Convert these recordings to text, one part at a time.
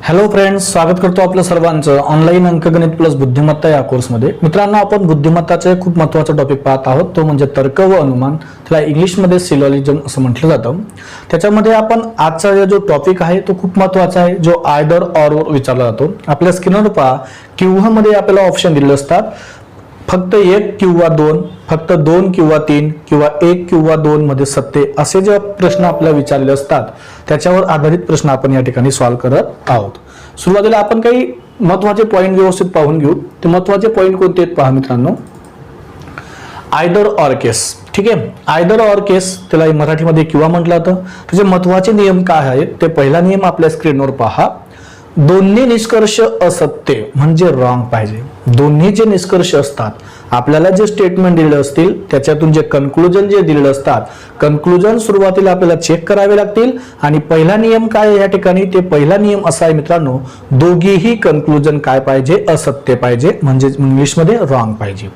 Hello friends, स्वागत करतो आपल्या सर्वांचं ऑनलाईन अंकगणित प्लस बुद्धिमत्ता या कोर्समध्ये। मित्रांनो, आपण बुद्धिमत्ताचे खूप महत्त्वाचा टॉपिक पाहत आहोत, तो म्हणजे तर्क व अनुमान। त्याला इंग्लिशमध्ये सिलोजिझम असं म्हटलं जातं। त्याच्यामध्ये आपण आजचा जो टॉपिक आहे तो खूप महत्त्वाचा आहे, जो आयदर ऑर वर विचारला जातो। आपल्या स्क्रीनवर पहा, किंवा मध्ये आपल्याला ऑप्शन दिलेले असतात, फक्त एक किंवा दोन, फक्त दोन किंवा तीन, किंवा एक किंवा दोन मध्ये सत्य, असे जे प्रश्न आपल्याला विचारले असतात त्याच्यावर आधारित प्रश्न आपण या ठिकाणी सॉल्व्ह करत आहोत। सुरुवातीला आपण काही महत्त्वाचे पॉइंट व्यवस्थित पाहून घेऊ। ते महत्त्वाचे पॉइंट कोणते आहेत पहा मित्रांनो। आयदर ऑर केस, ठीक आहे। आयदर ऑर केस त्याला मराठीमध्ये किंवा म्हटलं जातं। त्याचे महत्त्वाचे नियम काय आहेत ते पहिला नियम आपल्या स्क्रीनवर पहा। दोन्ही निष्कर्ष असत्य म्हणजे रॉंग पाहिजे। दोन्ही जे निष्कर्ष असतात, आपल्याला जे स्टेटमेंट दिलेले असतील त्याच्यातून जे कन्क्लुजन जे दिलेले असतात, कन्क्लुजन सुरुवातीला आपल्याला चेक करावे लागतील। आणि पहिला नियम काय आहे या ठिकाणी, ते पहिला नियम असा आहे मित्रांनो, दोघीही कन्क्लुजन काय पाहिजे, असत्य पाहिजे, म्हणजे इंग्लिशमध्ये रॉंग पाहिजे,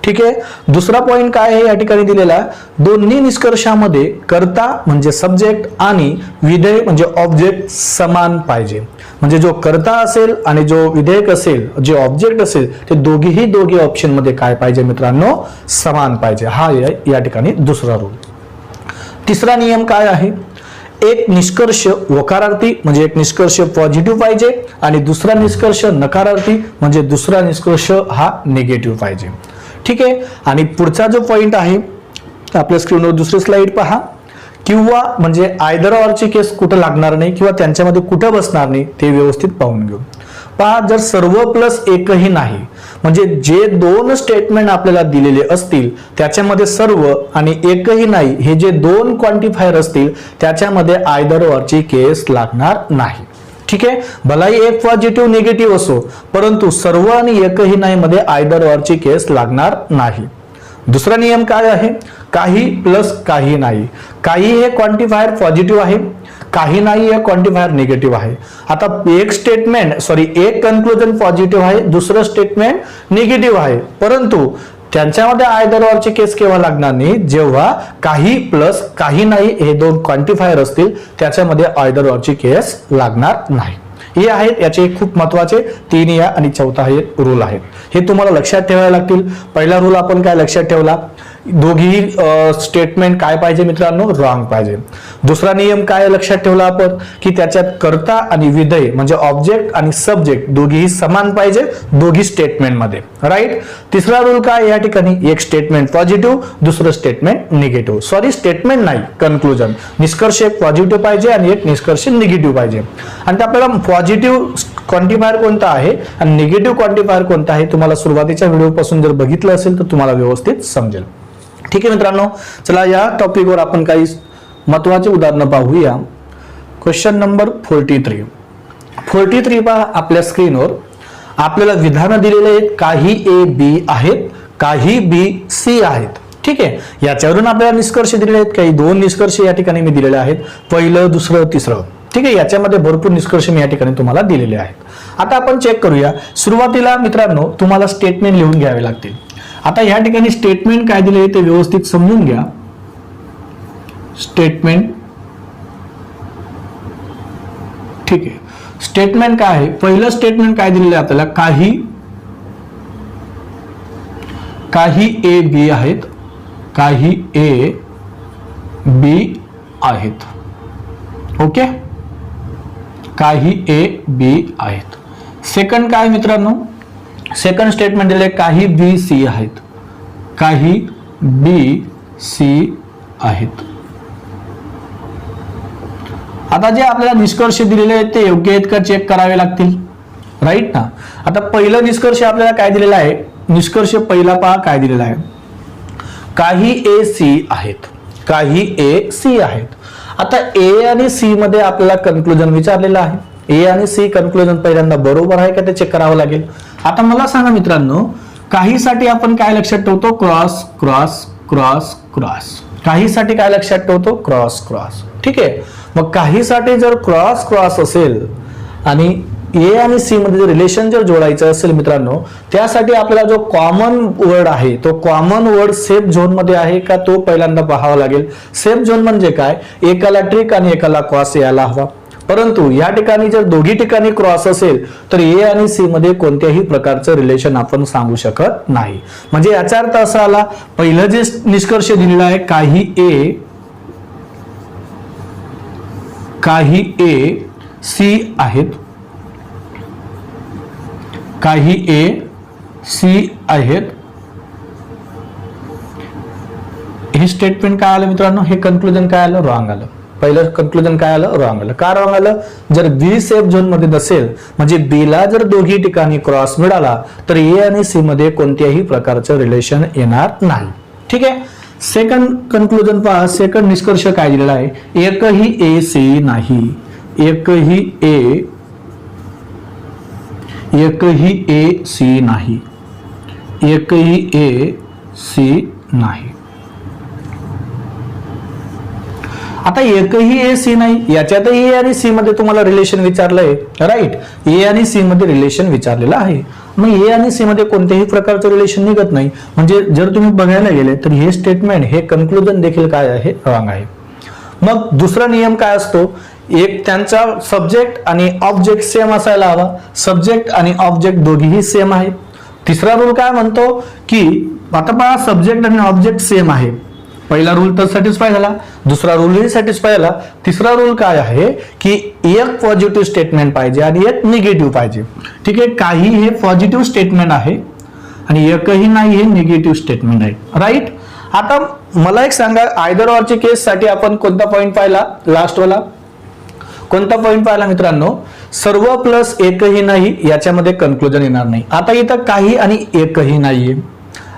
ठीक आहे। दुसरा पॉइंट काय आहे या ठिकाणी दिलेला, दोन्ही निष्कर्षामध्ये कर्ता म्हणजे सब्जेक्ट आणि विधेय म्हणजे ऑब्जेक्ट समान पाहिजे। म्हणजे जो कर्ता असेल आणि जो विधेयक असेल, जे ऑब्जेक्ट असेल, ते दोघी ऑप्शन मध्ये काय पाहिजे मित्रांनो, समान पाहिजे। हा या ठिकाणी दुसरा रूल। तिसरा नियम काय आहे, एक निष्कर्ष होकारार्थी म्हणजे एक निष्कर्ष पॉझिटिव्ह पाहिजे आणि दुसरा निष्कर्ष नकारार्थी म्हणजे दुसरा निष्कर्ष हा निगेटिव्ह पाहिजे, ठीक आहे। आणि पुढचा जो पॉइंट आहे आपल्या स्क्रीनवर दुसरी स्लाइड पहा। किंवा म्हणजे आयदर ऑरची केस कुठं लागणार नाही किंवा त्यांच्यामध्ये कुठं बसणार नाही ते व्यवस्थित पाहून घेऊ। पहा, जर सर्व प्लस एकही नाही, म्हणजे जे दोन स्टेटमेंट आपल्याला दिलेले असतील त्याच्यामध्ये सर्व आणि एकही नाही, हे जे दोन क्वांटिफायर असतील त्याच्यामध्ये आयदर ऑरची केस लागणार नाही, ठीक आहे। भलाही एक पॉझिटिव्ह निगेटिव्ह असो, परंतु सर्व आणि एकही नाही मध्ये आयदर ऑरची केस लागणार नाही। दुसरा नियम काय आहे, काही प्लस काही नाही। काही हे क्वांटिफायर पॉझिटिव्ह आहे, काही नाही हे क्वांटिफायर निगेटिव्ह आहे। आता एक कन्क्लुजन पॉझिटिव्ह आहे, दुसरं स्टेटमेंट निगेटिव्ह आहे, परंतु त्यांच्यामध्ये आयदर ऑरची केस केव्हा लागणार नाही, जेव्हा काही प्लस काही नाही हे दोन क्वांटिफायर असतील त्याच्यामध्ये आयदर ऑरची केस लागणार नाही। हे आहेत याचे खूप महत्वाचे तीन या आणि चौथा हे रूल आहेत, हे तुम्हाला लक्षात ठेवावे लागतील। पहिला रूल आपण काय लक्षात ठेवला, दोघी स्टेटमेंट काय पाहिजे मित्रांनो, रॉंग पाहिजे। दुसरा नियम काय लक्षात ठेवला आपण, की त्याच्यात कर्ता आणि विधेय म्हणजे ऑब्जेक्ट आणि सब्जेक्ट दोघीही समान पाहिजे दोघी स्टेटमेंट मध्ये, राईट। तिसरा रूल काय या ठिकाणी, एक स्टेटमेंट पॉझिटिव्ह, दुसरं स्टेटमेंट निगेटिव्ह, स्टेटमेंट नाही, कन्क्लुजन, निष्कर्ष एक पॉझिटिव्ह पाहिजे आणि एक निष्कर्ष निगेटिव्ह पाहिजे। आणि आपल्याला पॉझिटिव्ह क्वांटिफायर कोणता आहे आणि निगेटिव्ह क्वांटिफायर कोणता आहे तुम्हाला सुरुवातीच्या व्हिडिओ पासून जर बघितलं असेल तर तुम्हाला व्यवस्थित समजेल, ठीक आहे मित्रांनो। चला या टॉपिकवर आपण काही महत्त्वाचे उदाहरणं पाहूया। क्वेश्चन नंबर 43 पहा आपल्या स्क्रीनवर। आपल्याला विधानं दिलेले आहेत, काही ए बी आहेत, काही बी सी आहेत, ठीक आहे। याच्यावरून आपल्याला निष्कर्ष दिलेले आहेत, काही दोन निष्कर्ष या ठिकाणी मी दिलेले आहेत, पहिलं दुसरं तिसरं, ठीक आहे। याच्यामध्ये भरपूर निष्कर्ष मी या ठिकाणी तुम्हाला दिलेले आहेत। आता आपण चेक करूया। सुरुवातीला मित्रांनो तुम्हाला स्टेटमेंट लिहून घ्यावे लागतील। आता या ठिकाणी स्टेटमेंट काय दिले ते व्यवस्थित समजून घ्या। स्टेटमेंट, ठीक आहे। स्टेटमेंट काय आहे, पहिलं स्टेटमेंट काय दिलेलं आहे आपल्याला, काही ए बी आहेत, काही ए बी आहेत, ओके, काही ए बी आहेत। सेकंड काय मित्रांनो, सेकंड स्टेटमेंट दिले काही बी सी आहेत, काही बी सी आहेत। आता जे आपल्याला निष्कर्ष दिलेले आहेत ते योग्य आहेत का चेक करावे लागतील, राईट ना। आता पहिलं निष्कर्ष आपल्याला काय दिलेला आहे, निष्कर्ष पहिला पहा काय दिलेला आहे, काही ए सी आहेत, काही ए सी आहेत। आता ए आणि सी मध्ये आपल्याला कन्क्लुजन विचारलेलं आहे, ए आणि सी कन्क्लुजन पहिल्यांदा बरोबर आहे का ते चेक करावं लागेल। आता मला सांगा मित्रांनो, काही साठी आपण काय लक्षात ठेवतो, क्रॉस क्रॉस क्रॉस क्रॉस। काही साठी काय लक्षात ठेवतो, क्रॉस क्रॉस, ठीक आहे। मग काही साठी जर क्रॉस क्रॉस असेल आणि ए आणि सी मध्ये रिलेशन जर जोडायचं असेल मित्रांनो, त्यासाठी आपल्याला जो कॉमन वर्ड आहे तो कॉमन वर्ड सेफ झोन मध्ये आहे का तो पहिल्यांदा पाहावा लागेल। सेफ झोन म्हणजे काय, एकाला ट्रिक आणि एकाला क्रॉस यायला हवा। परंतु या ठिकाणी जर दोघी ठिकाणी क्रॉस असेल तर ए आणि सी मध्ये कोणत्याही प्रकारचं रिलेशन आपण सांगू शकत नाही. म्हणजे याचा अर्थ असा आला, पहिलं जे निष्कर्ष दिलेला आहे काही ए सी आहेत, काही ए सी आहेत, हे स्टेटमेंट काय आलं मित्रांनो, हे कन्क्लुजन काय आलं, रॉंग आलं. पहिलं कन्क्लुजन काय आलं, रॉंग आलं. का रॉंग आलं, जर बी सेफ झोन मध्ये नसेल म्हणजे बी ला जर दोघी ठिकाणी क्रॉस मिळाला तर ए आणि सी मध्ये कोणत्याही प्रकारचं रिलेशन येणार नाही. ठीक आहे. सेकंड कन्क्लुजन पहा, सेकंड निष्कर्ष काय दिलेला आहे, एकही ए सी नाही, एकही ए सी नाही, एकही ए सी नाही. आता एकही ए सी नाही, याच्यातही ए आणि सी मध्ये तुम्हाला रिलेशन विचारलंय, राईट. ए आणि सी मध्ये रिलेशन विचारलेलं आहे, मग ए आणि सी मध्ये कोणत्याही प्रकारचं रिलेशन निघत नाही. म्हणजे जर तुम्ही बघायला गेले तर हे स्टेटमेंट, हे कन्क्लुजन देखील काय आहे, रॉंग आहे. मग दुसरा नियम काय असतो, एक त्यांचा सब्जेक्ट आणि ऑब्जेक्ट सेम असायला हवा, सब्जेक्ट आणि ऑब्जेक्ट दोघीही सेम आहेत. तिसरा रूल काय म्हणतो की आता पहा, सब्जेक्ट आणि ऑब्जेक्ट सेम आहे, पहिला रूल तर सॅटिस्फाय झाला, दुसरा रूलही सॅटिस्फाय झाला. तिसरा रूल काय आहे की एक पॉझिटिव्ह स्टेटमेंट पाहिजे आणि एक निगेटिव्ह पाहिजे. ठीक आहे, काही हे पॉझिटिव्ह स्टेटमेंट आहे आणि एकही नाही हे निगेटिव्ह स्टेटमेंट आहे, राईट. आता मला एक सांगा, आयदर ऑरच्या केस साठी आपण कोणता पॉइंट पाहिला, लास्ट वाला कोणता पॉइंट पाहिला मित्रांनो, सर्व प्लस एकही नाही याच्यामध्ये कन्क्लुजन येणार नाही. आता इथं काही आणि एकही नाहीये,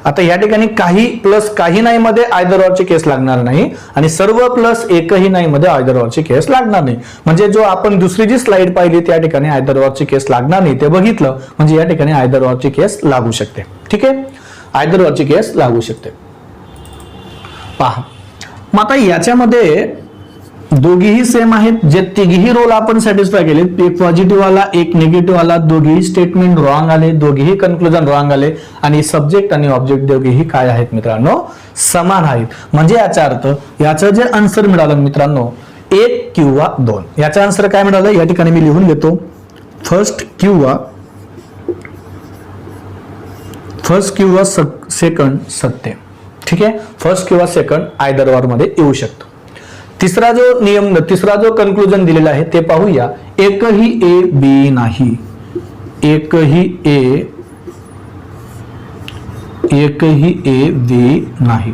आता या ठिकाणी काही प्लस काही नाही मध्ये आयदर ऑरची केस लागणार नाही आणि सर्व प्लस एकही नाही मध्ये आयदर ऑरची केस लागणार नाही. म्हणजे जो आपण दुसरी जी स्लाइड पाहिली त्या ठिकाणी आयदर ऑरची केस लागणार नाही ते बघितलं, म्हणजे या ठिकाणी आयदर ऑरची केस लागू शकते. ठीक आहे, आयदर ऑरची केस लागू शकते. पहा मग आता याच्यामध्ये दोघीही सेम आहेत, जे तिघीही रोल आपण सॅटिस्फाय केले, एक पॉझिटिव्ह आला एक निगेटिव्ह आला, दोघीही स्टेटमेंट रॉंग आले, दोघीही कन्क्लुजन रॉंग आले आणि सब्जेक्ट आणि ऑब्जेक्ट दोघीही काय आहेत मित्रांनो, समान आहेत. म्हणजे याचा अर्थ याचं जे आन्सर मिळालं मित्रांनो, एक किंवा दोन. याचं आन्सर काय मिळालं, या ठिकाणी मी लिहून घेतो, फर्स्ट किंवा सेकंड सत्य. ठीक आहे, फर्स्ट किंवा सेकंड आयदर ऑर मध्ये येऊ शकतो. तिसरा जो नियम, तिसरा जो कन्क्लुजन दिलेला आहे ते पाहूया, एकही ए बी नाही, एकही ए बी नाही.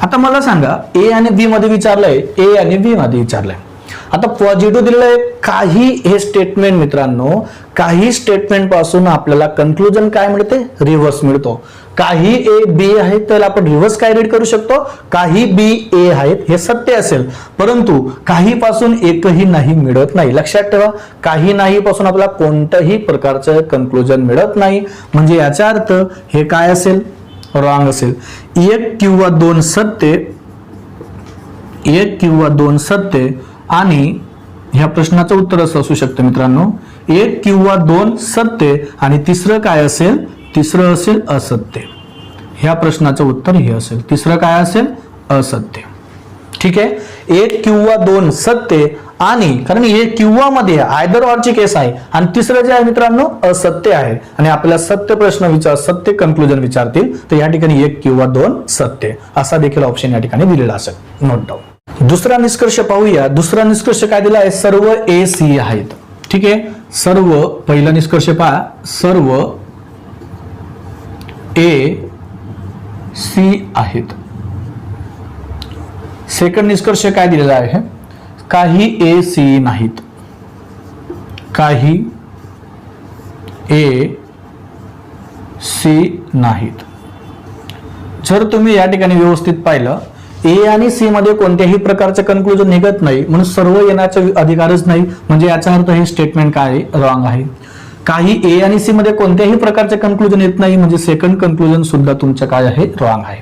आता मला सांगा, ए आणि बी मध्ये विचारलंय, ए आणि बी मध्ये विचारलंय. आता पॉझिटिव्ह दिलेलं आहे, काही हे स्टेटमेंट मित्रांनो, काही स्टेटमेंट पासून आपल्याला कन्क्लुजन काय मिळते, रिव्हर्स मिळतो. काही ए बी आहेत तर आपण रिव्हर्स काय रीड करू शकतो, काही बी ए आहेत हे सत्य असेल, परंतु काही पासून एकही नाही मिळत नाही. लक्षात ठेवा, काही नाही पासून आपल्याला कोणत्याही प्रकारचं कन्क्लुजन मिळत नाही. म्हणजे याचा अर्थ हे काय असेल, रॉंग असेल. एक किंवा दोन सत्य आणि ह्या प्रश्नाचं उत्तर असं असू शकतं मित्रांनो, एक किंवा दोन सत्य आणि तिसरं काय असेल, तिसरं असेल असत्य. ह्या प्रश्नाचं उत्तर हे असेल, तिसरं काय असेल, असत्य. ठीक आहे, एक किंवा दोन सत्य आणि कारण एक किंवा मध्ये आयदर ऑरची केस आहे आणि तिसरं जे आहे मित्रांनो असत्य आहे आणि आपल्याला सत्य प्रश्न सत्य कन्क्लुजन विचारतील तर या ठिकाणी एक किंवा दोन सत्य असा देखील ऑप्शन या ठिकाणी दिलेला असेल. Note down. दुसरा निष्कर्ष पाहूया. दुसरा निष्कर्ष काय दिला आहे, सर्व ए सी आहेत. ठीक आहे, सर्व, पहिला निष्कर्ष पहा, सर्व ए सी आहेत. सेकंड निष्कर्ष काय दिलेला आहे, काही ए सी नाहीत, काही ए सी नाहीत. जर तुम्ही या ठिकाणी व्यवस्थित पाहिलं, ए आणि सी मध्ये कोणत्याही प्रकारचं कन्क्लुजन निघत नाही म्हणून सर्व येण्याचा अधिकारच नाही. म्हणजे याचा अर्थ हे स्टेटमेंट काय आहे, रॉंग आहे. काही ए आणि सी मध्ये कोणत्याही प्रकारचे कन्क्लुजन येत नाही म्हणजे सेकंड कन्क्लुजन सुद्धा तुमचं काय आहे, रॉंग आहे.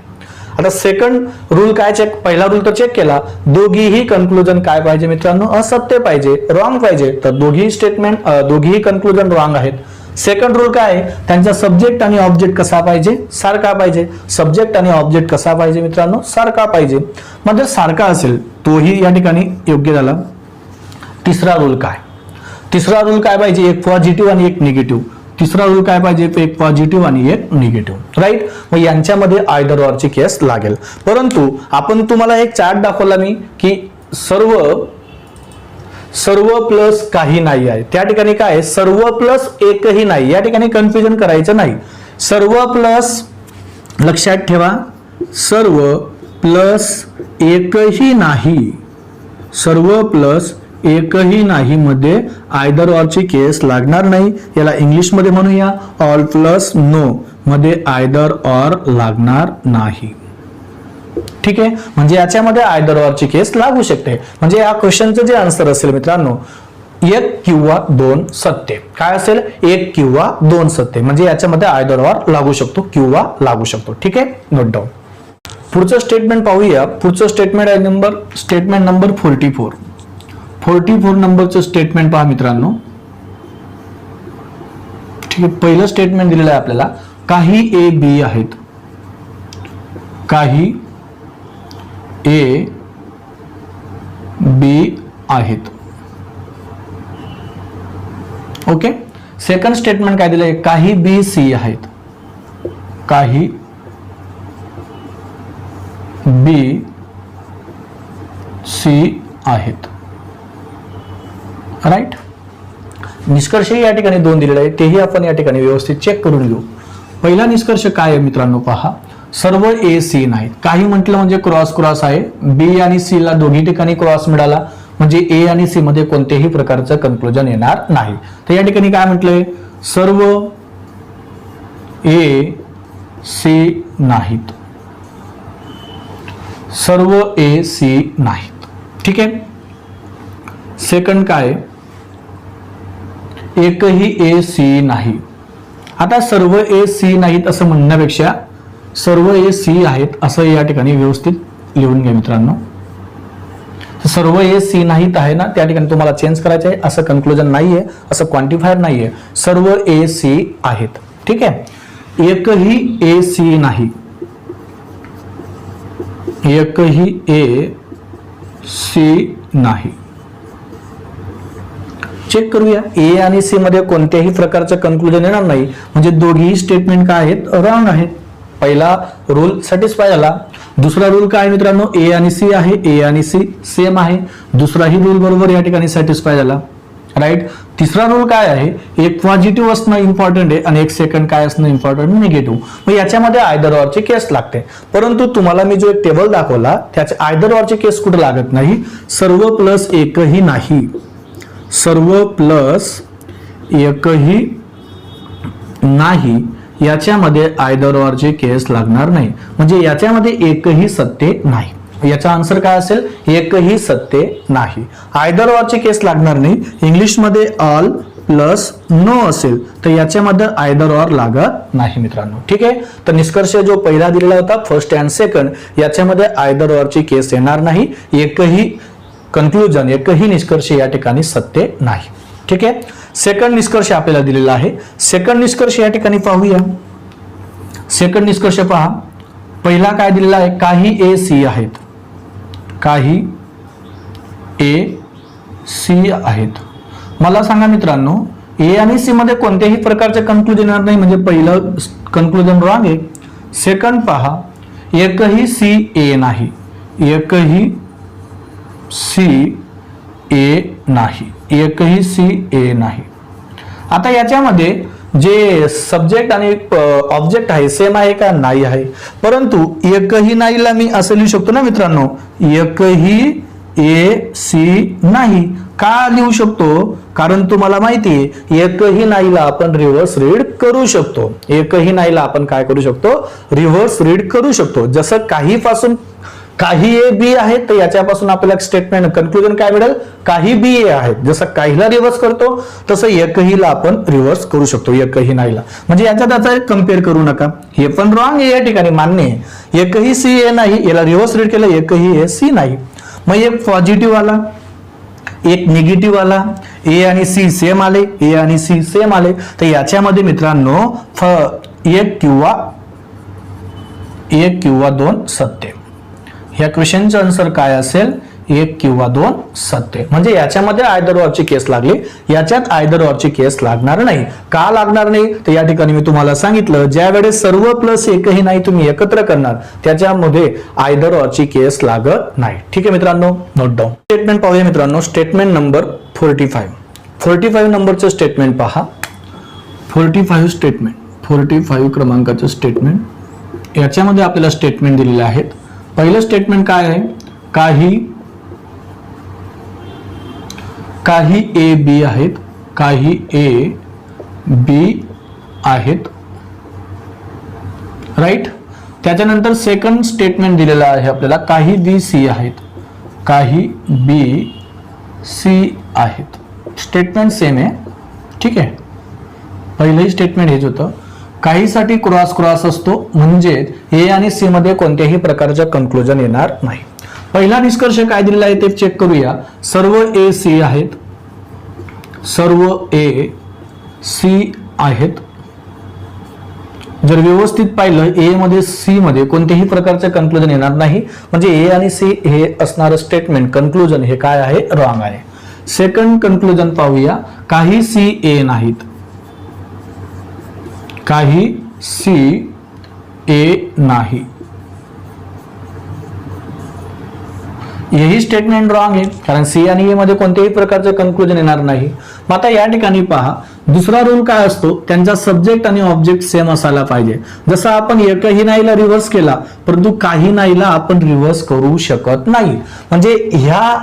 आता सेकंड रूल काय चेक, पहिला रूल तर चेक केला, दोघीही कन्क्लुजन काय पाहिजे मित्रांनो, असत्य पाहिजे, रॉंग पाहिजे. तर दोघीही स्टेटमेंट दोघीही कन्क्लुजन रॉंग आहेत. सेकंड रूल काय आहे, त्यांचा सब्जेक्ट आणि ऑब्जेक्ट कसा पाहिजे, सारखा पाहिजे. सब्जेक्ट आणि ऑब्जेक्ट कसा पाहिजे मित्रांनो, सारखा पाहिजे. म्हणजे सारखा असेल तोही या ठिकाणी योग्य झाला. तिसरा रूल काय, तिसरा रूल काय पाहिजे, एक पॉझिटिव्ह आणि एक निगेटिव्ह. तिसरा रूल काय पाहिजे, एक पॉझिटिव्ह आणि एक निगेटिव्ह. राईट. मग यांच्यामध्ये आयदर ऑरची केस लागेल. परंतु आपण तुम्हाला एक चार्ट दाखवला मी की सर्व प्लस काही नाही आहे. त्या ठिकाणी काय आहे, सर्व प्लस एकही नाही. या ठिकाणी कन्फ्युजन करायचं नाही. सर्व प्लस, लक्षात ठेवा, सर्व प्लस एकही नाही, सर्व प्लस एकही नाही मध्ये आयदर ऑरची केस लागणार नाही. याला इंग्लिश मध्ये म्हणूया ऑल प्लस नो मध्ये आयदर ऑर लागणार नाही. ठीक आहे. म्हणजे याच्यामध्ये आयदर ऑरची केस लागू शकते. म्हणजे या क्वेश्चनचं जे आन्सर असेल मित्रांनो, एक किंवा दोन सत्य. काय असेल, एक किंवा दोन सत्य. म्हणजे याच्यामध्ये आयदर ऑर लागू शकतो किंवा लागू शकतो. ठीक आहे, नोट डाऊन. पुढचं स्टेटमेंट पाहूया. पुढचं स्टेटमेंट आहे स्टेटमेंट नंबर 44. 44 नंबरचं स्टेटमेंट पहा मित्रांनो. ठीक आहे. पहिलं स्टेटमेंट दिलेलं आहे आपल्याला, काही ए बी आहेत, काही ए बी आहेत. ओके. सेकंड स्टेटमेंट काय दिलंय, काही बी सी आहेत, काही बी सी आहेत. राईट. निष्कर्षही या ठिकाणी दोन दिलेले आहे, तेही आपण या ठिकाणी व्यवस्थित चेक करून घेऊ. पहिला निष्कर्ष काय आहे मित्रांनो, पहा, सर्व ए सी नाहीत. काही म्हटलं म्हणजे क्रॉस क्रॉस आहे. बी आणि सी ला दोन्ही ठिकाणी क्रॉस मिळाला म्हणजे ए आणि सी मध्ये कोणत्याही प्रकारचं कन्क्लुजन येणार नाही. तर या ठिकाणी काय म्हटलंय, सर्व ए सी नाहीत, सर्व ए सी नाहीत. ठीक आहे. सेकंड काय, एकही ए सी नाही. आता सर्व ए सी नाहीत असं म्हणण्यापेक्षा सर्व ए सी आहेत असं या ठिकाणी व्यवस्थित लिहून घ्या मित्रांनो. सर्व ए सी नाहीत आहे ना, त्या ठिकाणी तुम्हाला चेंज करायचं आहे. असं कन्क्लुजन नाहीये, असं क्वांटिफायर नाहीये. सर्व ए सी आहेत. ठीक आहे. एकही ए सी नाही, एकही ए सी नाही. चेक करूया. ए आणि सी मध्ये कोणत्याही प्रकारचं कन्क्लुजन येणार नाही. म्हणजे दोघीही स्टेटमेंट काय आहेत, रॉंग आहेत. पहिला रूल सॅटिस्फाय झाला. दुसरा रूल काय मित्रांनो, ए आणि सी आहे, ए आणि सी सेम आहे. दुसराही रूल बरोबर या ठिकाणी सॅटिस्फाय झाला. राईट. तिसरा रूल काय आहे, एक पॉझिटिव्ह असणं इम्पॉर्टंट आहे आणि एक सेकंड काय असणं इम्पॉर्टंट, निगेटिव्ह. मग याच्यामध्ये आयदर ऑरची केस लागते. परंतु तुम्हाला मी जो एक टेबल दाखवला त्याच्या आयदर ऑरची केस कुठे लागत नाही, सर्व प्लस एकही नाही, सर्व प्लस एकही नाही याच्यामध्ये आयदर ऑरची केस लागणार नाही. म्हणजे याच्यामध्ये एकही सत्य नाही. याचा आन्सर काय असेल, एकही सत्य नाही. आयदर ऑरची केस लागणार नाही. इंग्लिशमध्ये ऑल प्लस नो असेल तर याच्यामध्ये आयदर ऑर लागत नाही मित्रांनो. ठीक आहे. तर निष्कर्ष जो पहिला दिलेला होता फर्स्ट अँड सेकंड, याच्यामध्ये आयदर ऑरची केस येणार नाही. एकही कन्क्लुजन, एकही निष्कर्ष या ठिकाणी सत्य नाही. ठीक आहे. सेकंड निष्कर्ष आपल्याला दिलेला आहे. सेकंड निष्कर्ष या ठिकाणी पाहूया. सेकंड निष्कर्ष पहा. पहिला काय दिलेला आहे, काही ए सी आहेत, काही ए सी आहेत. मला सांगा मित्रांनो, ए आणि सी मध्ये कोणत्याही प्रकारचे कन्क्लुजन येणार नाही. म्हणजे पहिलं कन्क्लुजन रॉंग आहे. सेकंड पहा, एकही सी ए नाही, एकही सी ए नाही, एकही सी ए नाही. आता याच्यामध्ये जे सब्जेक्ट आणि ऑब्जेक्ट आहे सेम आहे का, नाही आहे. परंतु एकही नाहीला मी असं लिहू शकतो ना मित्रांनो, एकही ए सी नाही. का लिहू शकतो, कारण तुम्हाला माहिती आहे एकही नाहीला आपण रिव्हर्स रीड करू शकतो. एकही नाहीला आपण काय करू शकतो, रिव्हर्स रीड करू शकतो. जसं काही पासून काही ए बी आहेत तर याच्यापासून आपल्याला स्टेटमेंट कन्क्लुजन काय मिळेल, काही बी ए आहेत. जसं काहीला रिव्हर्स करतो तसं एकहीला आपण रिव्हर्स करू शकतो, एकही नाहीला. म्हणजे याचा त्याचा कम्पेअर करू नका. हे पण रॉंग आहे या ठिकाणी, मान्य आहे. एकही सी ए नाही, याला रिव्हर्स रीड केलं एकही ए सी नाही. मग एक पॉझिटिव्ह आला, एक निगेटिव्ह आला, ए आणि सी सेम आले, ए आणि सी सेम आले, तर याच्यामध्ये मित्रांनो एक किंवा दोन सत्य. ह्या क्वेश्चनचं आन्सर काय असेल? एक किंवा दोन सत्य. म्हणजे याच्यामध्ये आयदर ऑरची केस लागली, याच्यात आयदर ऑरची केस लागणार नाही. का लागणार नाही? तर या ठिकाणी मी तुम्हाला सांगितलं, ज्या वेळेस सर्व प्लस एकही नाही तुम्ही एकत्र करणार त्याच्यामध्ये आयदर ऑरची केस लागत नाही. ठीक आहे मित्रांनो, नोट डाऊन. स्टेटमेंट पाहूया मित्रांनो. स्टेटमेंट नंबर 45 नंबरचं स्टेटमेंट पहा. 45 स्टेटमेंट, 45 क्रमांकाचं स्टेटमेंट. याच्यामध्ये आपल्याला स्टेटमेंट दिलेले आहेत. पहिलं स्टेटमेंट काय आहे? काही ए बी आहेत, काही ए बी आहेत, राईट. त्याच्यानंतर सेकंड स्टेटमेंट दिलेलं आहे आपल्याला, काही बी सी आहेत, काही बी सी आहेत. स्टेटमेंट सेम आहे. ठीक आहे, पहिलंही स्टेटमेंट हेच होतं. काहीसाठी क्रॉस असतो म्हणजे ए आणि सी मध्ये कोणत्याही प्रकारचं कन्क्लुजन येणार नाही. पहिला निष्कर्ष काय दिलेला आहे ते चेक करूया. सर्व ए सी आहेत, सर्व ए सी आहेत. जर व्यवस्थित पाहिलं ए मध्ये सी मध्ये कोणत्याही प्रकारचं कन्क्लुजन येणार नाही, म्हणजे ए आणि सी हे असणारं स्टेटमेंट कन्क्लुजन हे काय आहे? रॉंग आहे. सेकंड कन्क्लुजन पाहूया. काही सी ए नाहीत, काही सी ए नाही. यही स्टेटमेंट रॉंग आहे, कारण सी आणि ए मध्ये कोणत्याही प्रकारचं कन्क्लुजन येणार नाही. मग आता या ठिकाणी पहा, दुसरा रूल काय असतो? त्यांचा सब्जेक्ट आणि ऑब्जेक्ट सेम असायला पाहिजे. जसं आपण एकही नाहीला रिव्हर्स केला, परंतु काही नाहीला आपण रिव्हर्स करू शकत नाही. म्हणजे ह्या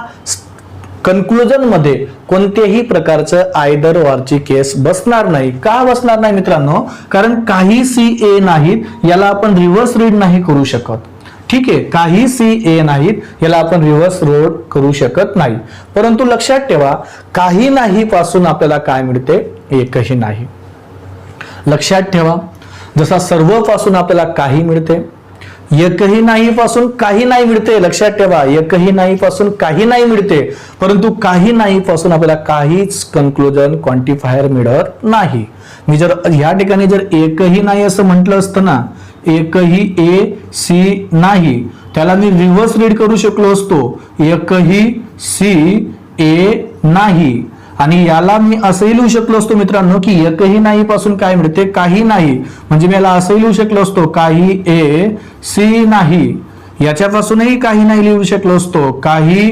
कन्क्लुजन मध्ये कोणत्याही प्रकारचं आयदर ऑरची केस बसणार नाही. का बसणार नाही मित्रांनो? कारण काही सी ए नाहीत याला आपण रिव्हर्स रीड नाही करू शकत. ठीक आहे, काही सी ए नाहीत याला आपण रिव्हर्स रोड करू शकत नाही. परंतु लक्षात ठेवा, काही नाही पासून आपल्याला काय मिळते? एकही नाही. लक्षात ठेवा, जसा सर्व पासून आपल्याला काही मिळते, एकही नाही पासून काही नाही मिळते. लक्षात ठेवा, एकही नाही पासून काही नाही मिळते, परंतु काही नाही पासून आपल्याला काहीच कन्क्लुजन क्वांटिफायर मिळत नाही. मी जर या ठिकाणी जर एकही नाही असं म्हटलं असतं ना, एकही ए सी नाही, त्याला मी रिव्हर्स रीड करू शकलो असतो, एकही सी ए नाही. आणि याला मी असंही लिहू शकलो असतो मित्रांनो की एकही नाही पासून काय मिळते? काही नाही. म्हणजे मी याला असंही लिहू शकलो असतो, काही ए सी नाही. याच्यापासूनही काही नाही लिहू शकलो असतो, काही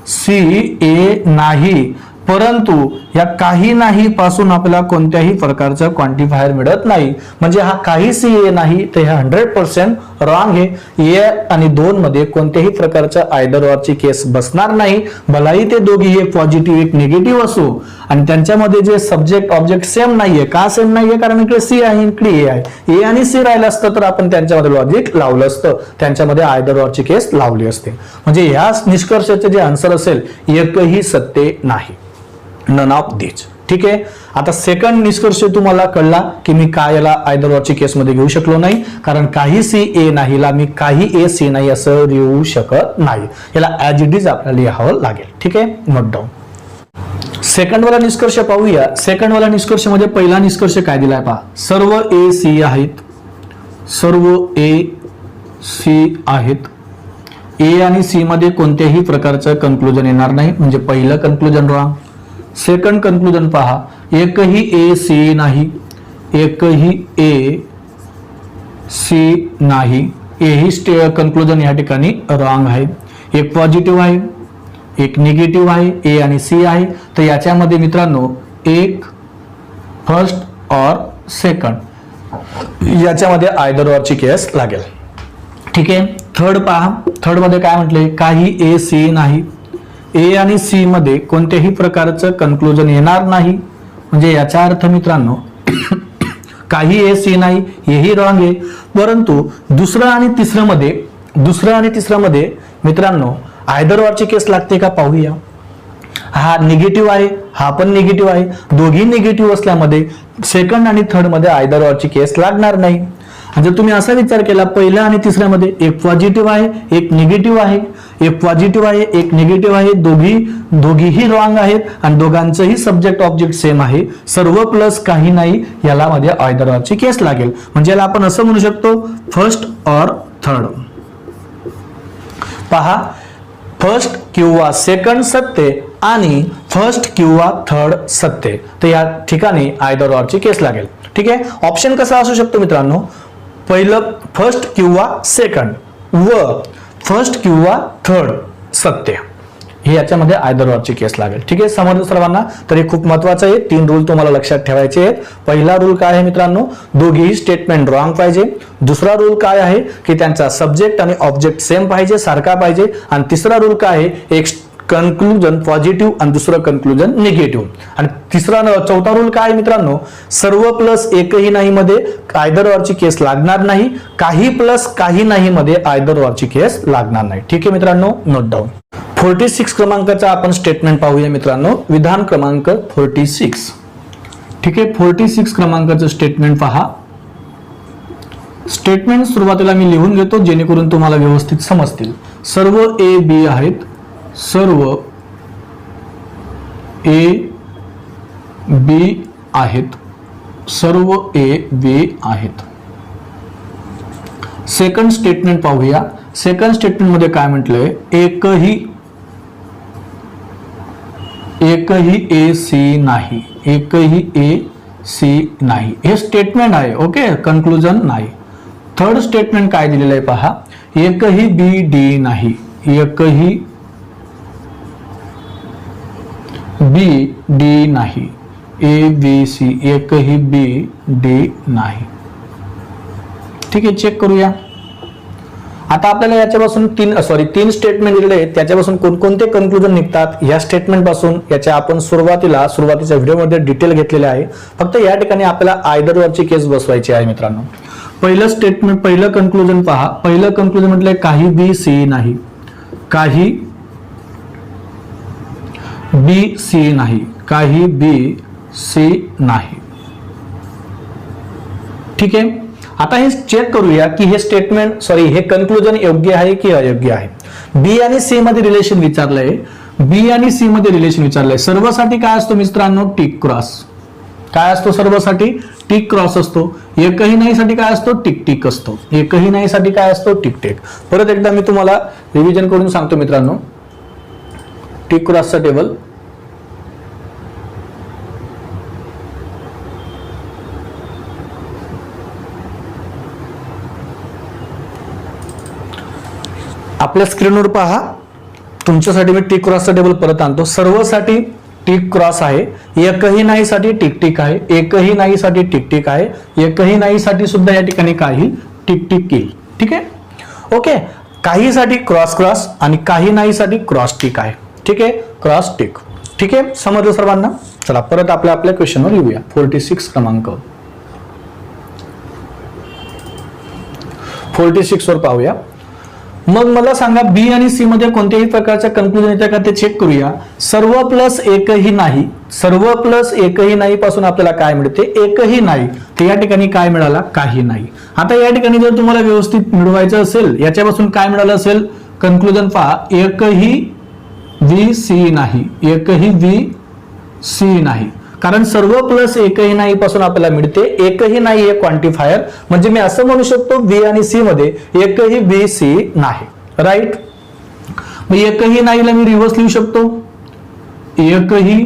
सी ए नाही. परंतु या काही नाही पासून आपल्याला कोणत्याही प्रकारचं क्वांटिफायर मिळत नाही. म्हणजे हा काही सी ए नाही ते 100% रॉंग आहे. ए आणि 2 मध्ये कोणत्याही प्रकारचं आयदर ऑरची केस बसणार नाही. भलाही ते दोघी एक पॉझिटिव्ह एक निगेटिव्ह असो, आणि त्यांच्यामध्ये जे सब्जेक्ट ऑब्जेक्ट सेम नाहीये. का सेम नाहीये? कारण इकडे सी आहे, इकडे ए आहे. ए आणि सी राहिलं असतं तर आपण त्यांच्यामध्ये लॉजिक लावलं असतं, त्यांच्यामध्ये आयदर ऑरची केस लावली असते. म्हणजे ह्या निष्कर्षाचे जे आन्सर असेल, एकही सत्य नाही, नन ऑफ दिस. ठीक आहे, आता सेकंड निष्कर्ष तुम्हाला कळला की मी काय याला आयदर ऑरची केस मध्ये घेऊ शकलो नाही, कारण काही सी ए नाहीला मी काही ए सी नाही असं लिहू शकत नाही. याला ऍज इट इज आपल्याला लिहावं लागेल. ठीक आहे, नोट डाऊन. सेकंड वाला निष्कर्ष पाहूया. सेकंड वाला निष्कर्ष मध्ये पहिला निष्कर्ष काय दिलाय पहा. सर्व ए सी आहेत, सर्व ए सी आहेत. ए आणि सी मध्ये कोणत्याही प्रकारचं कन्क्लुजन येणार नाही, म्हणजे पहिलं कन्क्लुजन रॉंग. सेकंड कन्क्लुजन पहा, एकही ए सी नाही, एकही ए सी नाही. ही कन्क्लुजन या ठिकाणी रॉंग आहे. एक पॉझिटिव्ह आहे, एक निगेटिव्ह आहे, ए आणि सी आहे. तर याच्यामध्ये मित्रांनो एक फर्स्ट और सेकंड याच्यामध्ये आयदर ऑरची केस लागेल. ठीक आहे, थर्ड पहा. थर्ड मध्ये काय म्हटले? काही ए सी नाही. ए आणि सी मध्ये कोणत्याही प्रकारचं कन्क्लुजन येणार नाही. म्हणजे याचा अर्थ मित्रांनो काही ए सी नाही हेही रॉंग आहे. परंतु दुसरं आणि तिसरं मध्ये मित्रांनो आयदर ऑरची केस लागते का पाहूया. हा निगेटिव्ह आहे, हा पण निगेटिव्ह आहे. दोघी निगेटिव्ह असल्यामध्ये सेकंड आणि थर्ड मध्ये आयदर ऑरची केस लागणार नाही. जर तुम्ही असा विचार केला पहिल्या आणि तिसऱ्यामध्ये एक पॉझिटिव्ह आहे एक निगेटिव्ह आहे, एक पॉझिटिव्ह आहे एक निगेटिव्ह आहे, दोघीही रॉंग आहेत आणि दोघांचंही सब्जेक्ट ऑब्जेक्ट सेम आहे, सर्व प्लस काही नाही, याला मध्ये आयदर ऑर ची केस लागेल. म्हणजे याला आपण असं म्हणू शकतो फर्स्ट ऑर थर्ड. पहा, फर्स्ट किंवा सेकंड सत्य आणि फर्स्ट किंवा थर्ड सत्य, तर या ठिकाणी आयदर ऑर ची केस लागेल. ठीक आहे. ऑप्शन कसा असू शकतो मित्रांनो, पहिलं फर्स्ट किंवा सेकंड व फर्स्ट किंवा थर्ड सत्य, हे याच्यामध्ये आयदर ऑर ची केस लागेल. ठीक आहे, समजलं सर्वांना. तर हे खूप महत्वाचं आहे. 3 रूल तुम्हाला लक्षात ठेवायचे आहेत. पहिला रूल काय आहे मित्रांनो, दोघेही स्टेटमेंट रॉंग पाहिजे. दुसरा रूल काय आहे की त्यांचा सब्जेक्ट आणि ऑब्जेक्ट सेम पाहिजे, सारखा पाहिजे. आणि तिसरा रूल काय आहे, एक कन्क्लुजन पॉझिटिव्ह आणि दुसरं कन्क्लुजन निगेटिव्ह. आणि चौथा रूल काय मित्रांनो, सर्व प्लस एकही नाही मध्ये आयदर ऑर ची केस लागणार नाही, काही प्लस काही नाही मध्ये आयदर ऑर ची केस लागणार नाही. ठीक आहे मित्रांनो, नोट डाऊन. 46 क्रमांकाचा आपण स्टेटमेंट पाहूया मित्रांनो, विधान क्रमांक 46. ठीक आहे, 46 क्रमांकाचं स्टेटमेंट पहा. स्टेटमेंट सुरुवातीला मी लिहून घेतो जेणेकरून तुम्हाला व्यवस्थित समजतील. सर्व ए बी आहेत, सर्व ए बी आहेत, सर्व ए बी आहेत. सेकंड स्टेटमेंट पाहूया. सेकंड स्टेटमेंट मध्ये काय म्हटलंय, एकही ए सी नाही, एकही ए सी नाही, हे स्टेटमेंट आहे. ओके, कन्क्लुजन नाही. थर्ड स्टेटमेंट काय दिलेलं आहे पहा, एकही बी डी नाही, एकही बी डी नाही, ए बी सी, एकही बी डी नाही. ठीक आहे, चेक करूया. आता आपल्याला याच्यापासून तीन स्टेटमेंट दिलेले आहेत, त्याच्यापासून कोणकोणते कन्क्लुजन निघतात या स्टेटमेंट पासून, याच्या आपण सुरुवातीच्या व्हिडिओमध्ये डिटेल घेतलेले आहे. फक्त या ठिकाणी आपल्याला आयदर ऑर ची केस बसवायची आहे मित्रांनो. पहिलं स्टेटमेंट, पहिलं कन्क्लुजन पहा. पहिलं कन्क्लुजन म्हटलंय काही बी सी नाही, काही बी सी नाही, काही बी सी नाही. ठीक आहे. आता हे चेक करूया की हे स्टेटमेंट हे कन्क्लुजन योग्य आहे की अयोग्य आहे. बी आणि सी मध्ये रिलेशन विचारलंय, बी आणि सी मध्ये रिलेशन विचारलंय. सर्वसाठी काय असतो मित्रांनो, टिक क्रॉस. काय असतो सर्वसाठी, टिक क्रॉस असतो. एकही नाही साठी काय असतो, टिक टिक असतो. एकही नाही साठी काय असतो, टिक टिक. परत एकदा मी तुम्हाला रिव्हिजन करून सांगतो मित्रांनो. टिक क्रॉसचा टेबल, आपल्या स्क्रीनवर पहा. तुमच्यासाठी मी टिक क्रॉसचा टेबल परत आणतो. सर्वसाठी टिक क्रॉस आहे, एकही नाही साठी टिक टिक आहे, एकही नाही साठी टिक टिक आहे, एकही नाही साठी सुद्धा या ठिकाणी काही टिक टिक येईल. ठीक आहे. ओके, काही साठी क्रॉस क्रॉस आणि काही नाही साठी क्रॉस टिक आहे. ठीक आहे, क्रॉस टिक. ठीक आहे, समजलं सर्वांना. चला परत आपल्या क्वेश्चनवर येऊया. 46 क्रमांक, 46 वर पाहूया. मग मला सांगा बी आणि सी मध्ये कोणत्याही प्रकारच्या कन्क्लुजन येते का ते चेक करूया. सर्व प्लस एकही नाही, सर्व प्लस एकही नाही पासून आपल्याला काय मिळते, एकही नाही. तर या ठिकाणी काय मिळाला, काही नाही. आता या ठिकाणी जर तुम्हाला व्यवस्थित मिळवायचं असेल, याच्यापासून काय मिळालं असेल, कन्क्लुजन पहा. एकही बी सी नाही, एकही बी सी नाही. कारण सर्व प्लस एकही नाही पासून आपल्याला मिळते एकही नाही हे क्वांटिफायर. म्हणजे मी असं म्हणू शकतो बी आणि सी मध्ये एकही बी सी नाही. राईट. मग एकही नाहीला मी रिव्हर्स लिहू शकतो, एकही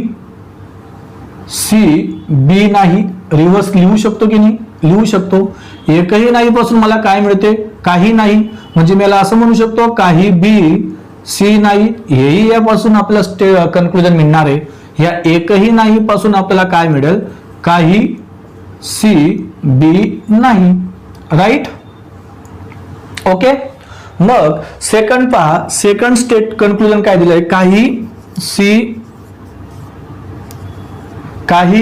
सी बी नाही. रिव्हर्स लिहू शकतो की नाही, लिहू शकतो. एकही नाही पासून मला काय मिळते, काही नाही. म्हणजे मी असं म्हणू शकतो काही बी सी नाही, हेही यापासून आपल्याला कन्क्लुजन मिळणार आहे. या एकही नाही पासून आपल्याला काय मिळेल, काही सी बी नाही. राईट. ओके. मग सेकंड पहा. सेकंड स्टेट कन्क्लुजन काय दिलंय, काही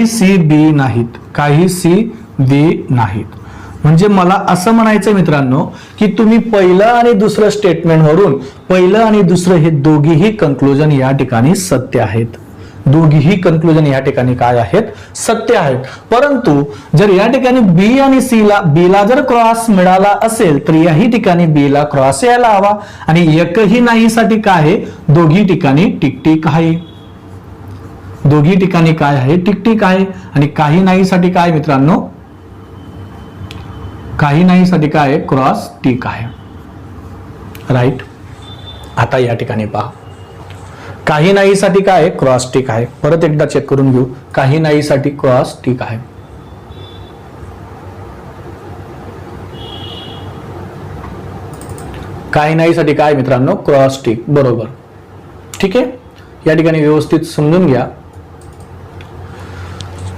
सी बी नाहीत, काही सी बी नाहीत. म्हणजे मला असं म्हणायचं मित्रांनो की तुम्ही पहिलं आणि दुसरं स्टेटमेंट वरून पहिलं आणि दुसरं हे दोघीही कन्क्लुजन या ठिकाणी सत्य आहेत. दोघीही कन्क्लुजन या ठिकाणी काय आहेत, सत्य आहेत. परंतु जर या ठिकाणी बी आणि बी ला जर क्रॉस मिळाला असेल तर याही ठिकाणी बी ला क्रॉस यायला हवा आणि एकही नाही साठी काय आहे, दोघी ठिकाणी टिक आहे. दोघी ठिकाणी काय आहे, टिक आहे. आणि काही नाही साठी काय मित्रांनो, काही नाही साठी काय आहे, क्रॉस टिक आहे. राईट. आता या ठिकाणी पहा, काही नाही साठी काय आहे, क्रॉस टिक आहे. परत एकदा चेक करून घेऊ, काही नाही साठी क्रॉस टिक आहे. काही नाही साठी काय मित्रांनो, क्रॉस टिक. बरोबर. ठीक आहे. या ठिकाणी व्यवस्थित समजून घ्या.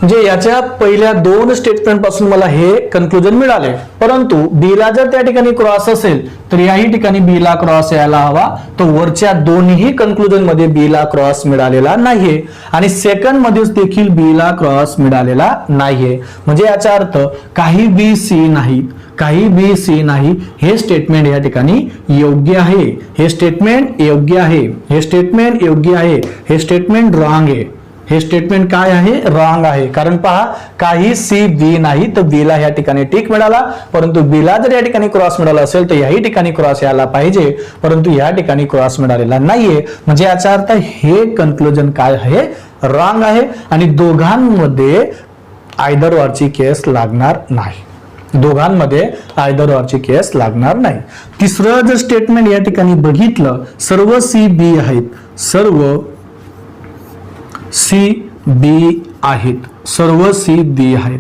म्हणजे याच्या पहिल्या दोन स्टेटमेंट पासून मला हे कन्क्लुजन मिळाले. परंतु बी ला जर त्या ठिकाणी क्रॉस असेल तर याही ठिकाणी बी ला क्रॉस यायला हवा. तर वरच्या दोन्ही कन्क्लुजन मध्ये बी ला क्रॉस मिळालेला नाहीये आणि सेकंड मध्येच देखील बी ला क्रॉस मिळालेला नाहीये. म्हणजे याचा अर्थ काही बी सी नाही, काही बी सी नाही, हे स्टेटमेंट या ठिकाणी योग्य आहे. हे स्टेटमेंट योग्य आहे. हे स्टेटमेंट योग्य आहे. हे स्टेटमेंट रॉंग आहे. हे स्टेटमेंट काय आहे, रॉंग आहे. कारण पहा, काही सी बी नाही तर बी ला या ठिकाणी टिक मिळाला. परंतु बी ला जर या ठिकाणी क्रॉस मिळाला असेल तर याही ठिकाणी क्रॉस यायला पाहिजे, परंतु या ठिकाणी क्रॉस मिळालेला नाहीये. म्हणजे याचा अर्थ हे कन्क्लुजन काय आहे, रॉंग आहे आणि दोघांमध्ये आयदर ऑरची केस लागणार नाही. दोघांमध्ये आयदर ऑरची केस लागणार नाही. तिसरं जर स्टेटमेंट या ठिकाणी बघितलं, सर्व सी बी आहेत, सर्व सी बी आहेत, सर्व सी बी आहेत.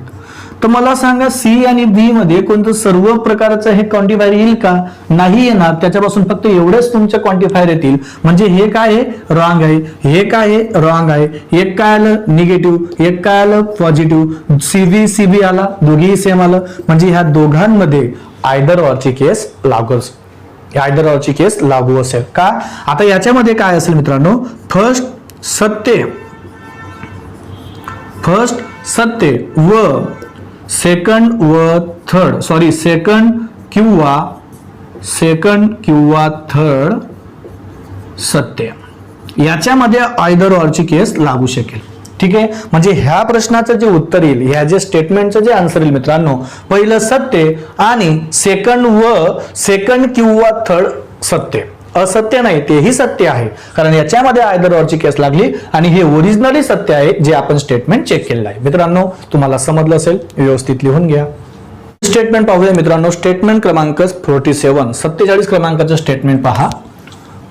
तर मला सांगा, सी आणि बी मध्ये कोणतं सर्व प्रकारचं हे क्वांटिफायर येईल का, नाही येणार. त्याच्यापासून फक्त एवढेच तुमचे क्वांटिफायर येतील. म्हणजे हे काय आहे, रॉंग आहे. हे काय आहे, रॉंग आहे. एक काय आलं, निगेटिव्ह. एक काय आलं, पॉझिटिव्ह. सीबी आला, दोघेही सेम आलं. म्हणजे ह्या दोघांमध्ये आयदर ऑरची केस लागू असेल. आयदर ऑरची केस लागू असेल का. आता याच्यामध्ये काय असेल मित्रांनो, फर्स्ट सत्य व सेकंड व थर्ड, सॉरी सेकंड किंवा थर्ड सत्य, याच्यामध्ये आयदर ऑरची केस लागू शकेल. ठीक आहे. म्हणजे ह्या प्रश्नाचं जे उत्तर येईल, ह्या जे स्टेटमेंटचं जे आन्सर येईल मित्रांनो, पहिलं सत्य आणि सेकंड किंवा थर्ड सत्य. असत्य नाही, तेही सत्य आहे. कारण याच्यामध्ये आयदर ऑरची केस लागली आणि हे ओरिजिनली सत्य आहे जे आपण स्टेटमेंट चेक केलेलं आहे. मित्रांनो, तुम्हाला समजलं असेल, व्यवस्थित लिहून घ्या. स्टेटमेंट पाहूया मित्रांनो. स्टेटमेंट क्रमांक 47, 47 क्रमांकाचं स्टेटमेंट पहा.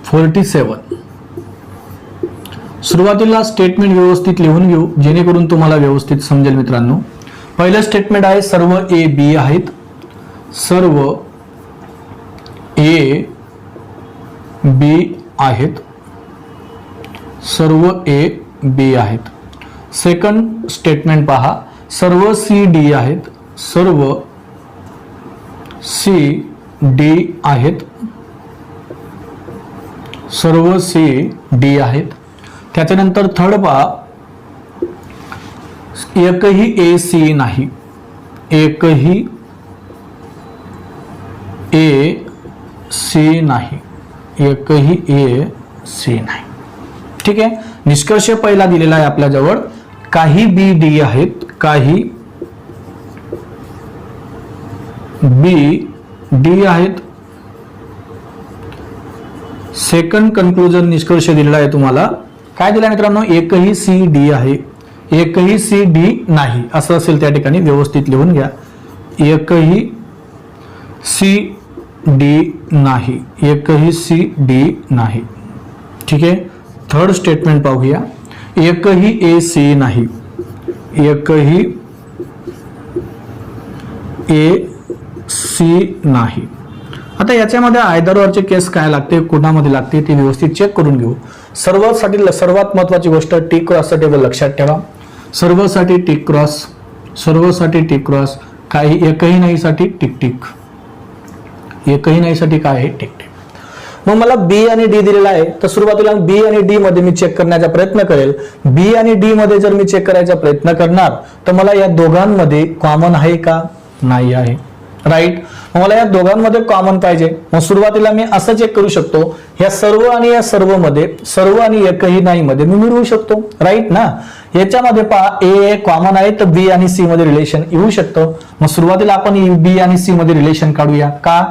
47. सुरुवातीला स्टेटमेंट व्यवस्थित लिहून घेऊ जेणेकरून तुम्हाला व्यवस्थित समजेल मित्रांनो. पहिलं स्टेटमेंट आहे, सर्व ए बी आहेत, सर्व ए बी आहेत, सर्व ए बी आहेत. सेकंड स्टेटमेंट पहा, सर्व सी डी आहेत, सर्व सी डी आहेत, सर्व सी डी आहेत. त्याच्यानंतर थर्ड पहा, एकही ए सी नाही, एकही ए सी नाही, एकही ए सी नाही. ठीक आहे. निष्कर्ष पहिला दिलेला आहे आपल्याजवळ, काही बी डी आहेत, काही बी डी आहेत. सेकंड कन्क्लुजन निष्कर्ष दिलेला आहे तुम्हाला. काय दिला मित्रांनो, एकही सी डी आहे, एकही सी डी नाही. असं असेल त्या ठिकाणी व्यवस्थित लिहून घ्या. एकही सी डी नाही, एकही सी डी नाही. ठीक आहे. थर्ड स्टेटमेंट पाहूया, एकही ए सी नाही, एकही ए सी नाही. आता याच्यामध्ये आयदर ऑरचे केस काय लागते, कोणामध्ये लागते ते व्यवस्थित चेक करून घेऊ. सर्वात महत्वाची गोष्ट, टिक क्रॉसचा टेबल लक्षात ठेवा. सर्वसाठी टिक क्रॉस, सर्वसाठी टिक क्रॉस, काही एकही नाही साठी टिक टिक, एकही नाही साठी काय आहे, टिक टिक. मग मला बी आणि डी दिलेला आहे, तर सुरुवातीला बी आणि डी मध्ये मी चेक करण्याचा प्रयत्न करेल. बी आणि डी मध्ये जर मी चेक करायचा प्रयत्न करणार तर मला या दोघांमध्ये कॉमन आहे का, नाही आहे. राईट. मला या दोघांमध्ये कॉमन पाहिजे, मग सुरुवातीला मी असं चेक करू शकतो, या सर्व आणि या सर्व मध्ये, सर्व आणि एकही नाही मध्ये मी मिळवू शकतो, राईट ना. याच्यामध्ये पहा ए कॉमन आहे तर बी आणि सी मध्ये रिलेशन येऊ शकतं. मग सुरुवातीला आपण बी आणि सी मध्ये रिलेशन काढूया. का?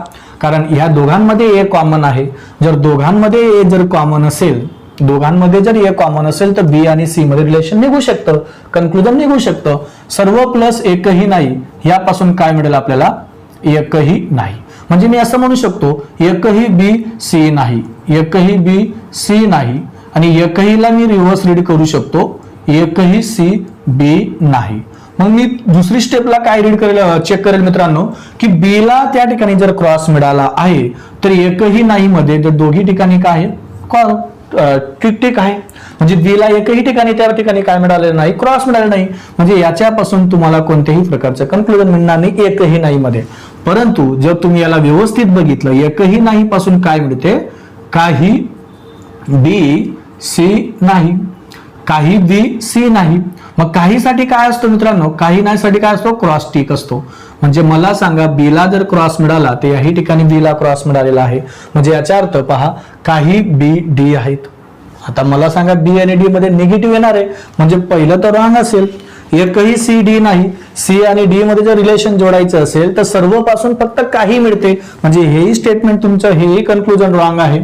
कारण ह्या दोघांमध्ये ए कॉमन आहे. जर दोघांमध्ये ए जर कॉमन असेल, दोघांमध्ये जर ए कॉमन असेल तर बी आणि सी मध्ये रिलेशन निघू शकतं, कन्क्लुजन निघू शकतं. सर्व प्लस एकही नाही यापासून काय मिळेल आपल्याला? एकही नाही. म्हणजे मी असं म्हणू शकतो एकही बी सी नाही, एकही बी सी नाही, आणि एकहीला मी रिव्हर्स रीड करू शकतो, एकही सी बी नाही. मग मी दुसरी स्टेपला काय रीड करेल, चेक करेल मित्रांनो, की बी ला त्या ठिकाणी जर क्रॉस मिळाला आहे तर एकही नाही मध्ये जर दोघी ठिकाणी काय आहे, ठीक आहे. म्हणजे बी ला एकही ठिकाणी त्या ठिकाणी काय मिळालेलं नाही, क्रॉस मिळालं नाही. म्हणजे याच्यापासून तुम्हाला कोणत्याही प्रकारचं कन्क्लुजन मिळणार नाही एकही नाही मध्ये. परंतु जर तुम्ही याला व्यवस्थित बघितलं, एकही नाही पासून काय मिळते? काही बी सी नाही, काही बी सी नाही. मग काहीसाठी काय असतो मित्रांनो? काही नाही साठी काय असतो? क्रॉस टिक असतो. म्हणजे मला सांगा बी ला जर क्रॉस मिळाला तर याही ठिकाणी बी ला क्रॉस मिळालेला आहे. म्हणजे याचा अर्थ पहा, काही बी डी आहेत. आता मला सांगा बी आणि डी मध्ये निगेटिव्ह येणार आहे, म्हणजे पहिलं तर रॉंग असेल. एकही सी डी नाही. सी आणि डी मध्ये जर रिलेशन जोडायचं असेल तर सर्व पासून फक्त काही मिळते, म्हणजे हेही स्टेटमेंट तुमचं, हेही कन्क्लुजन रॉंग आहे.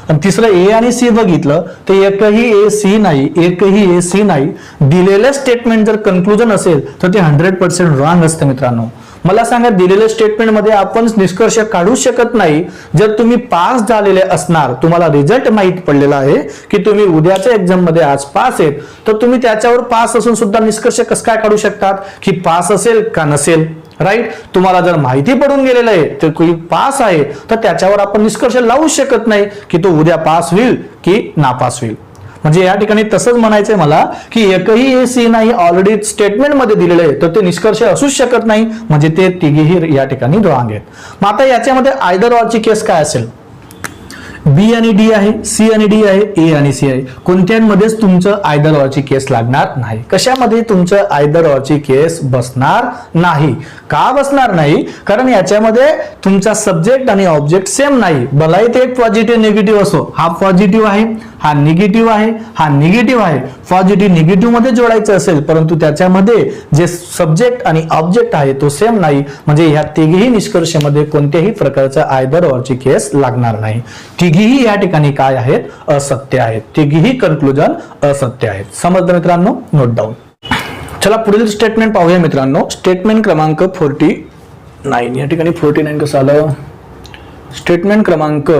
आणि तिसरं ए आणि सी बघितलं तर एकही ए सी नाही, एकही ए सी नाही. दिलेलं स्टेटमेंट जर कन्क्लुजन असेल तर ते 100% रॉंग असतं मित्रांनो. मला सांगा दिलेल्या स्टेटमेंट मध्ये आपण निष्कर्ष काढू शकत नाही. जर तुम्ही पास झालेले असणार, तुम्हाला रिझल्ट माहित पडलेला आहे की तुम्ही उद्याच्या एक्झाम मध्ये आज पास आहेत, तर तुम्ही त्याच्यावर पास असून सुद्धा निष्कर्ष कसं काय काढू शकतात की पास असेल का नसेल, राईट. तुम्हाला जर माहिती पडून गेलेलं आहे तर कोणी पास आहे तर त्याच्यावर आपण निष्कर्ष लावू शकत नाही की तो उद्या पास होईल की नापास होईल. म्हणजे या ठिकाणी तसंच म्हणायचंय मला की एकही ए सी नाही ऑलरेडी स्टेटमेंट मध्ये दिलेलं आहे, तर ते निष्कर्ष असूच शकत नाही. म्हणजे ते तिघेही या ठिकाणी रॉंग आहेत. मग आता याच्यामध्ये आयदर ऑरची केस काय असेल? बी आणि डी आहे, सी आणि डी आहे, ए आणि सी आहे. कोणत्यामध्येच तुमचं आयदर ऑरची केस लागणार नाही. कशामध्ये तुमचं आयदर ऑरची केस बसणार नाही? का बसणार नाही? कारण याच्यामध्ये तुमचा सब्जेक्ट आणि ऑब्जेक्ट सेम नाही. भलाही ते एक पॉझिटिव्ह निगेटिव्ह असो, हा पॉझिटिव्ह आहे, हा निगेटिव्ह आहे, हा निगेटिव्ह आहे. पॉझिटिव्ह निगेटिव्ह मध्ये जोडायचं असेल, परंतु त्याच्यामध्ये जे सब्जेक्ट आणि ऑब्जेक्ट आहे तो सेम नाही. म्हणजे ह्या तिघेही निष्कर्षामध्ये कोणत्याही प्रकारचा आयदर ऑरची केस लागणार नाही. तिघीही या ठिकाणी काय आहेत? असत्य आहेत. तिघीही कन्क्लुजन असत्य आहेत. समजलं मित्रांनो? Note down. चला पुढील स्टेटमेंट पाहूया मित्रांनो. स्टेटमेंट क्रमांक 49. या ठिकाणी 49 कसं आलं? स्टेटमेंट क्रमांक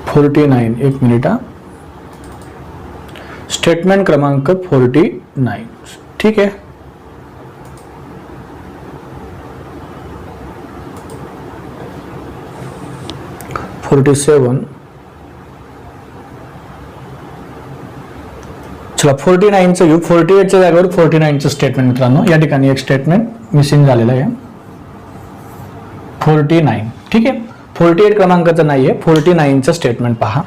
49. एक मिनिट हा. स्टेटमेंट क्रमांक 49. ठीक आहे. चला 49चं घेऊ. 48च्या जागेवर 49चं स्टेटमेंट मित्रांनो. या ठिकाणी एक स्टेटमेंट मिसिंग झालेलं आहे. 49. ठीक आहे. 48 क्रमांकाचं नाहीये. 49चं स्टेटमेंट पहा.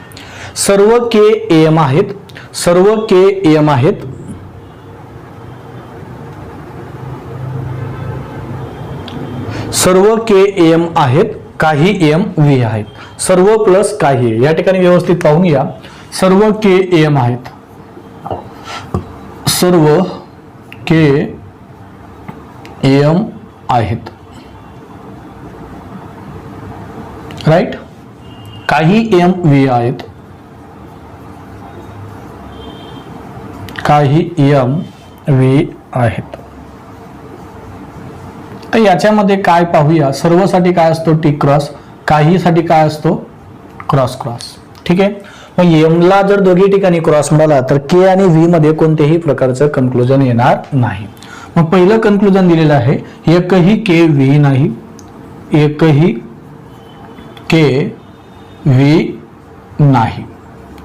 सर्व के एम आहेत, सर्व के एम आहेत, सर्व के एम आहेत, काही एम व्ही आहेत. सर्व प्लस काही. या ठिकाणी व्यवस्थित पाहून घ्या. सर्व के एम आहेत, सर्व के एम आहेत, राईट. काही एम व्ही आहेत, काही एम व्ही आहेत. तर याच्यामध्ये काय पाहूया. सर्वसाठी काय असतो? Tick cross. काही साठी काय असतो? Cross cross. ठीक आहे. मग एम ला जर दोघी ठिकाणी क्रॉस मिळाला तर के आणि व्ही मध्ये कोणत्याही प्रकारचं कन्क्लुजन येणार नाही. मग पहिलं कन्क्लुजन दिलेलं आहे एकही के व्ही नाही, एकही के व्ही नाही,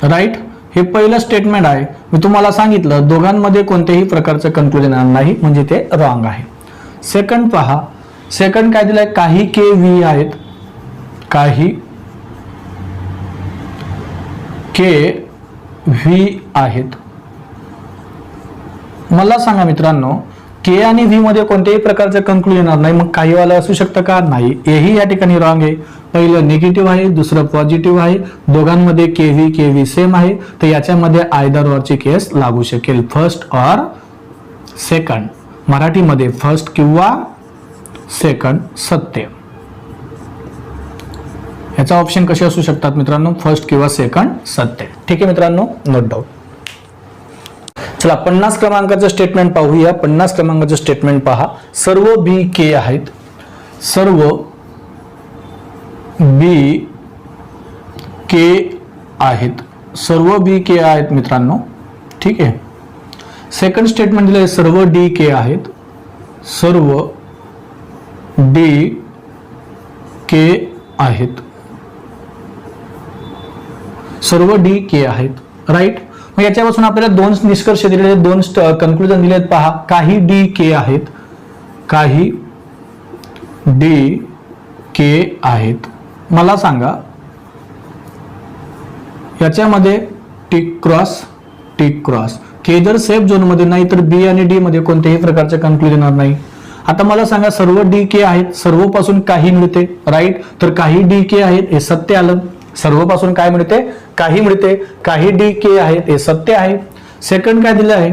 राईट. हे पहिलं स्टेटमेंट आहे. मी तुम्हाला सांगितलं दोघांमध्ये कोणत्याही प्रकारचं कन्क्लुजन येणार नाही, म्हणजे ते रॉंग आहे. सेकंड पहा. सेकंड काय दिलंय? काही के व्ही आहेत, काही के व्ही आहेत. मला सांगा मित्रांनो, के आणि व्ही मध्ये कोणत्याही प्रकारचं कन्क्लुजन येणार नाही, मग काही वाला असू शकतं का? नाही. ए ही या ठिकाणी रॉंग आहे. पहिलं निगेटिव्ह आहे, दुसरं पॉझिटिव्ह आहे, दोघांमध्ये के व्ही सेम आहे, तर याच्यामध्ये आयदर ऑरची केस लागू शकेल, फर्स्ट ऑर सेकंड. मराठीमध्ये फर्स्ट किंवा सेकंड सत्य. याचा ऑप्शन कसे असू शकतात मित्रांनो? फर्स्ट किंवा सेकंड सत्य. ठीक आहे मित्रांनो, नोट डाऊन. चला 50 क्रमांकाचं स्टेटमेंट पाहूया. 50 क्रमांकाचं स्टेटमेंट पहा. सर्व बी के आहेत, सर्व बी के आहेत, सर्व बी के आहेत मित्रांनो. ठीक आहे. सेकंड स्टेटमेंट दिले सर्व डी के आहेत, सर्व डी के आहेत, सर्व डी के आहेत. राईट. मग याच्यापासून आपल्याला दोन निष्कर्ष दिलेले, दोन कन्क्लुजन दिले आहेत. पहा, काही डी के आहेत, काही डी के आहेत. मला सांगा याच्यामध्ये टिक क्रॉस के जर सेफ झोन मध्ये नाही तर बी आणि डी मध्ये कोणत्याही प्रकारचे कन्क्लुजन येणार नाही. आता मला सांगा सर्व डी के आहेत, सर्व पासून काही मिळते. राईट. तर काही डी के आहेत हे सत्य आलं. सर्व पासून काय मिळते? काही मिळते. काही डी के आहेत हे सत्य आहे. सेकंड काय दिलं आहे?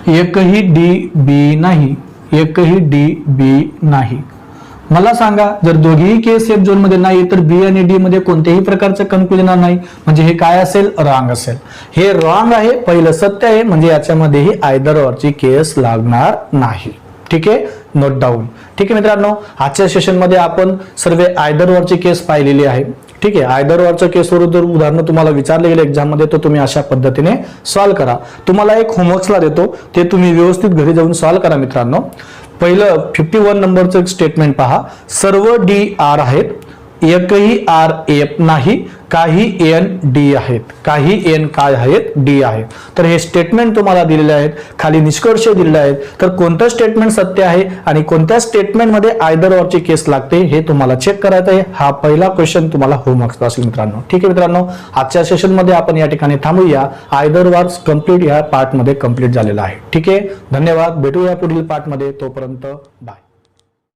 एकही डी बी नाही, एकही डी बी नाही. मला सांगा जर दोघेही के सेफ झोन मध्ये नाही तर बी आणि डी मध्ये कोणत्याही प्रकारचं कन्क्लुजन येणार नाही, म्हणजे हे काय असेल? रॉंग असेल. हे रॉंग आहे, पहिलं सत्य आहे, म्हणजे याच्यामध्येही आयदर ऑरची केस लागणार नाही. ठीक आहे, नोट डाऊन. ठीक आहे मित्रांनो, आजच्या सेशन मध्ये आपण सर्व आयदर ऑरची केस पाहिलेली आहे. ठीक आहे. आयदर ऑरच्या केसवरून जर उदाहरण तुम्हाला विचारले गेले एक्झाम मध्ये तर तुम्ही अशा पद्धतीने सॉल्व्ह करा. तुम्हाला एक होमवर्क्सला देतो, ते तुम्ही व्यवस्थित घरी जाऊन सॉल्व्ह करा मित्रांनो. पहिलं 51 नंबरचं स्टेटमेंट पहा. सर्व डी आर आहेत, एकही आर एफ नाही, काही एन डी आहेत, काही एन काय आहेत? डी आहेत. तर हे स्टेटमेंट तुम्हाला दिलेले आहेत, खाली निष्कर्ष दिलेले आहेत. तर कोणतं स्टेटमेंट सत्य आहे आणि कोणत्या स्टेटमेंटमध्ये आयदर ऑरची केस लागते हे तुम्हाला चेक करायचं आहे. हा पहिला क्वेश्चन तुम्हाला होमवर्क असेल मित्रांनो. ठीक आहे मित्रांनो, आजच्या सेशन मध्ये आपण या ठिकाणी थांबूया. आयदर ऑर कंप्लीट या पार्ट मध्ये कंप्लीट झालेला आहे. ठीक आहे, धन्यवाद. भेटूया पुढील पार्ट मध्ये. तोपर्यंत बाय.